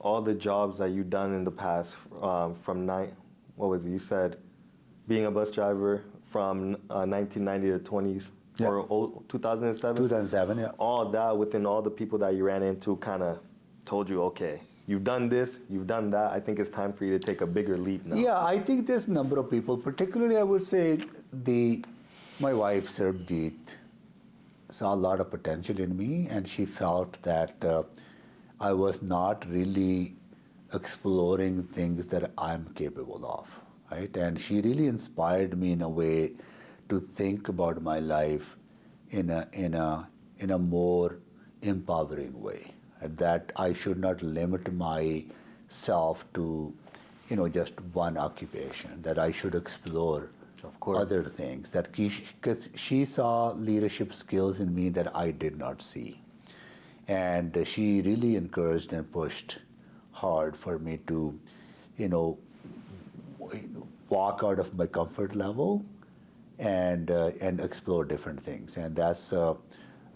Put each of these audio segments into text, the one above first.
all the jobs that you've done in the past, from what was it? You said being a bus driver from 1990 to 20s, Yeah. or 2007? 2007, yeah. All that within all the people that you ran into kind of told you, okay, you've done this, you've done that. I think it's time for you to take a bigger leap now. Yeah, I think there's a number of people, particularly I would say my wife, Sarabjit, saw a lot of potential in me, and she felt that I was not really exploring things that I'm capable of, right? And she really inspired me in a way to think about my life in a more empowering way. That I should not limit myself to, just one occupation. That I should explore other things. That because she saw leadership skills in me that I did not see, and she really encouraged and pushed hard for me to, walk out of my comfort level and explore different things. And that's how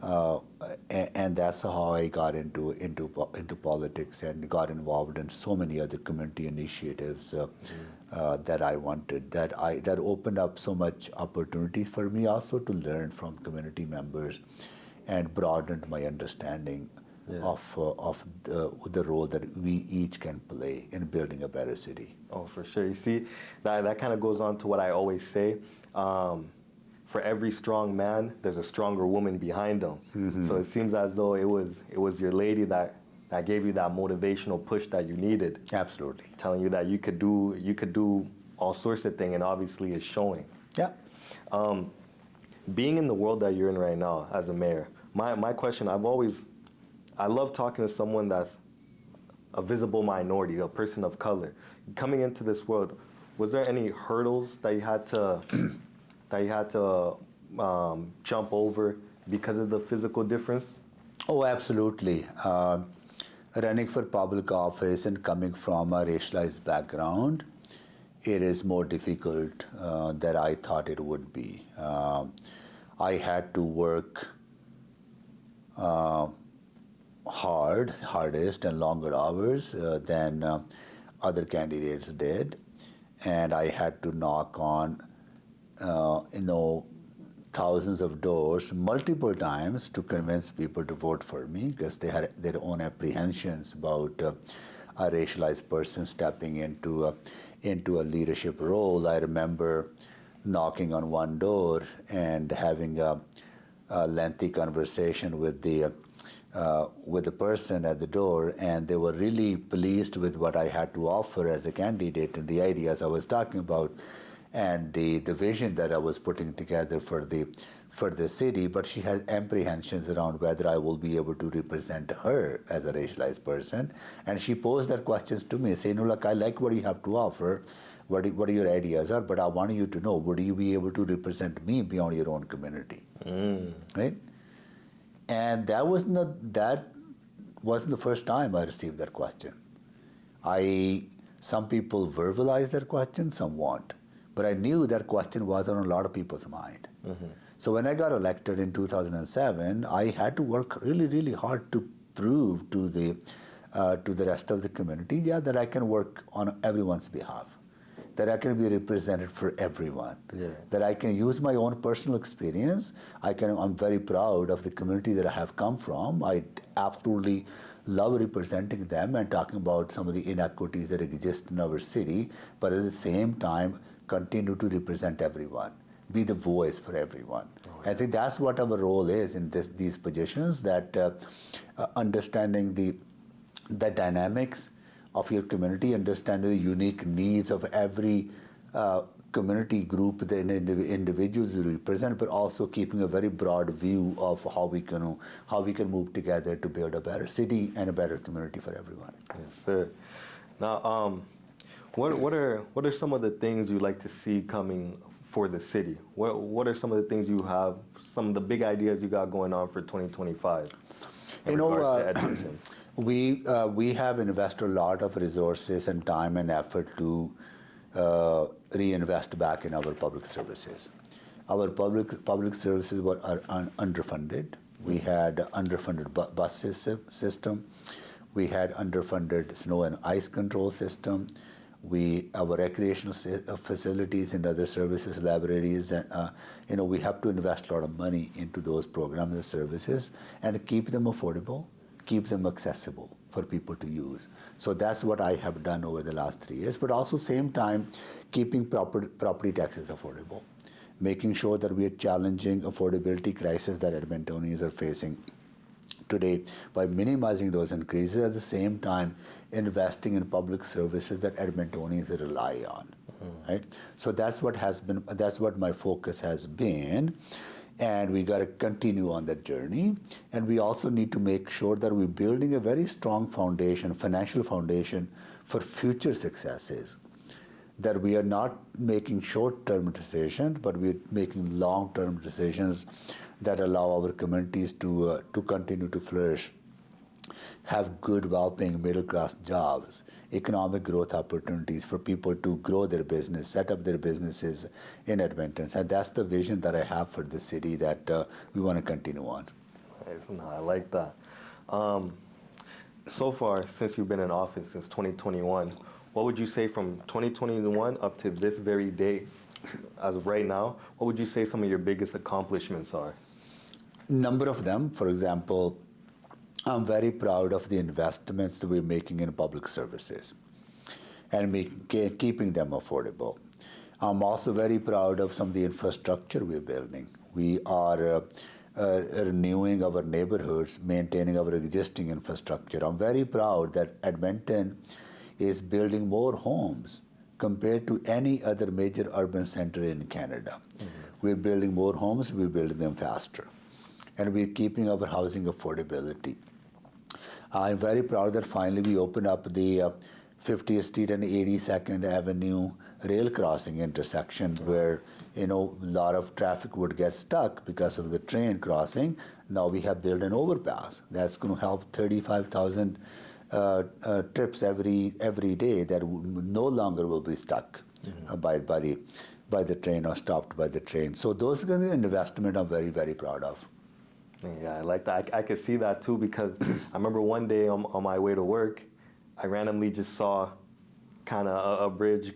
I got into politics and got involved in so many other community initiatives that I wanted. That opened up so much opportunity for me also to learn from community members, and broadened my understanding of the role that we each can play in building a better city. Oh, for sure. You see, that kind of goes on to what I always say. For every strong man, there's a stronger woman behind him. Mm-hmm. So it seems as though it was your lady that gave you that motivational push that you needed. Absolutely. Telling you that you could do all sorts of things, and obviously it's showing. Yeah. Being in the world that you're in right now as a mayor, my question, I love talking to someone that's a visible minority, a person of color. Coming into this world, was there any hurdles that you had to jump over because of the physical difference? Oh, absolutely. Running for public office and coming from a racialized background, it is more difficult than I thought it would be. I had to work hardest and longer hours than other candidates did, and I had to knock on thousands of doors multiple times to convince people to vote for me, because they had their own apprehensions about a racialized person stepping into a leadership role. I remember knocking on one door and having a lengthy conversation with the person at the door, and they were really pleased with what I had to offer as a candidate and the ideas I was talking about, and the vision that I was putting together for the city. But she has apprehensions around whether I will be able to represent her as a racialized person. And she posed that questions to me, saying, look, I like what you have to offer, what your ideas are, but I want you to know, would you be able to represent me beyond your own community? Right? And that wasn't the first time I received that question. Some people verbalize that question, some won't. But I knew that question was on a lot of people's mind. Mm-hmm. So when I got elected in 2007, I had to work really, really hard to prove to the rest of the community, that I can work on everyone's behalf, that I can be represented for everyone, that I can use my own personal experience. I'm very proud of the community that I have come from. I absolutely love representing them and talking about some of the inequities that exist in our city, but at the same time, continue to represent everyone, be the voice for everyone. Oh, yeah. I think that's what our role is in these positions, that understanding the dynamics of your community, understanding the unique needs of every community group, the individuals you represent, but also keeping a very broad view of how we can move together to build a better city and a better community for everyone. Yes, sir. Now, what are some of the things you'd like to see coming for the city? What are some of the things you have, some of the big ideas you got going on for 2025 in regards to Edmonton? We have invested a lot of resources and time and effort to reinvest back in our public services. Our public services are underfunded. We had underfunded bus system. We had underfunded snow and ice control system. Our recreational facilities and other services, libraries, we have to invest a lot of money into those programs and services and keep them affordable, keep them accessible for people to use. So that's what I have done over the last 3 years, but also same time keeping property taxes affordable, making sure that we are challenging affordability crisis that Edmontonians are facing today by minimizing those increases, at the same time investing in public services that Edmontonians rely on, right? So that's what my focus has been, and we got to continue on that journey. And we also need to make sure that we're building a very strong foundation, financial foundation for future successes, that we are not making short-term decisions, but we're making long-term decisions that allow our communities to continue to flourish, have good, well-paying middle-class jobs, economic growth opportunities for people to grow their business, set up their businesses in Edmonton. And that's the vision that I have for the city that we want to continue on. Excellent. I like that. So far, since you've been in office, since 2021, what would you say from 2021 up to this very day, as of right now, what would you say some of your biggest accomplishments are? Number of them. For example, I'm very proud of the investments that we're making in public services and keeping them affordable. I'm also very proud of some of the infrastructure we're building. We are renewing our neighborhoods, maintaining our existing infrastructure. I'm very proud that Edmonton is building more homes compared to any other major urban center in Canada. Mm-hmm. We're building more homes, we're building them faster. And we're keeping our housing affordability. I'm very proud that finally we opened up the 50th Street and 82nd Avenue rail crossing intersection where, a lot of traffic would get stuck because of the train crossing. Now we have built an overpass. That's going to help 35,000 trips every day that no longer will be stuck by the train or stopped by the train. So those are the investment I'm very, very proud of. Yeah, I like that. I could see that too, because I remember one day on my way to work, I randomly just saw kind of a bridge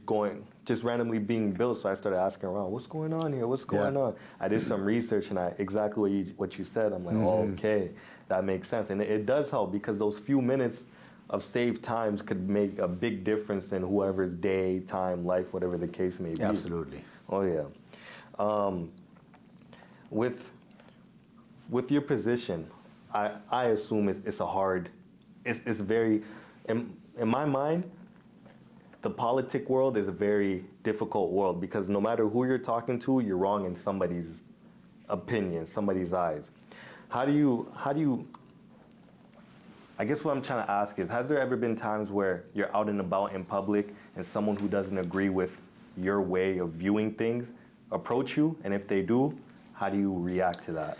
just randomly being built. So I started asking around, what's going on here? What's going on? I did some research, and exactly what you said. I'm like, okay, that makes sense. And it does help, because those few minutes of saved times could make a big difference in whoever's day, time, life, whatever the case may be. Absolutely. Oh, yeah. With your position, I assume it's very, in my mind, the politic world is a very difficult world, because no matter who you're talking to, you're wrong in somebody's opinion, somebody's eyes. How do you, I guess what I'm trying to ask is, has there ever been times where you're out and about in public and someone who doesn't agree with your way of viewing things approach you? And if they do, how do you react to that?